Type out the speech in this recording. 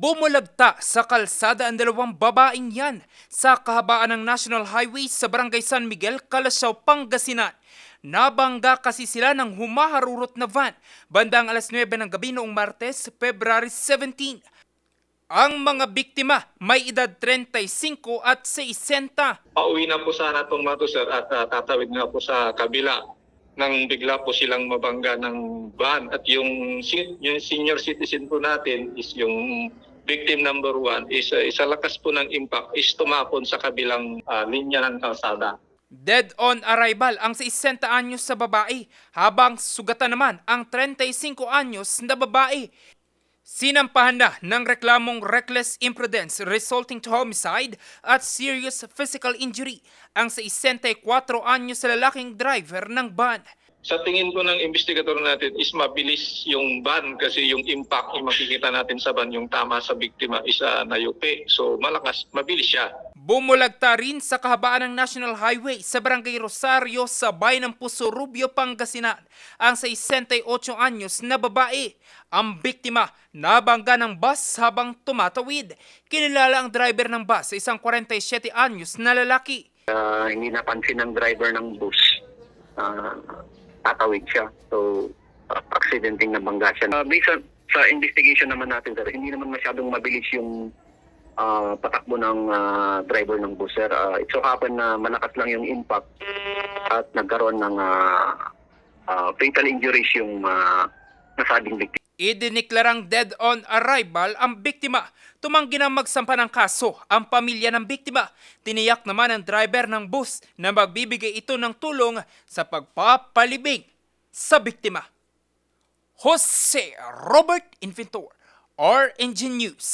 Bumulagta sa kalsada ang dalawang babaeng yan sa kahabaan ng National Highway sa Barangay San Miguel, Calasaw, Pangasinan. Nabangga kasi sila ng humaharurot na van bandang alas 9 ng gabi noong Martes, February 17. Ang mga biktima may edad 35 at 60. Pauwi na po sana itong mga to, sir, at tatawid nga po sa kabila nang bigla po silang mabangga ng van. At yung senior citizen po natin is yung victim number 1 is sa lakas po ng impact is tumapon sa kabilang linya ng kalsada. Dead on arrival ang 60 anyos sa babae habang sugatan naman ang 35 anyos na babae. Sinampahan na ng reklamong reckless imprudence resulting to homicide at serious physical injury ang 64 anyos sa lalaking driver ng van. Sa tingin ko ng investigator natin is mabilis yung van kasi yung impact yung makikita natin sa van, yung tama sa biktima is nayupi. So malakas, mabilis siya. Bumulagta rin sa kahabaan ng National Highway sa Barangay Rosario sa bayan ng Puso Rubio, Pangasinan ang 68 anyos na babae. Ang biktima nabangga ng bus habang tumatawid. Kinilala ang driver ng bus sa isang 47 anyos na lalaki. Hindi napansin ng driver ng bus. Tatawid siya. So, accidenting nabangga siya. Based sa investigation naman natin, sir, hindi naman masyadong mabilis yung patakbo ng driver ng bus, sir. It so happen na malakas lang yung impact at nagkaroon ng fatal injuries yung nasabing biktima. Idiniklarang dead on arrival ang biktima. Tumanggi na magsampa ng kaso ang pamilya ng biktima. Tiniyak naman ng driver ng bus na magbibigay ito ng tulong sa pagpapalibing sa biktima. Jose Robert Inventor, RNG News.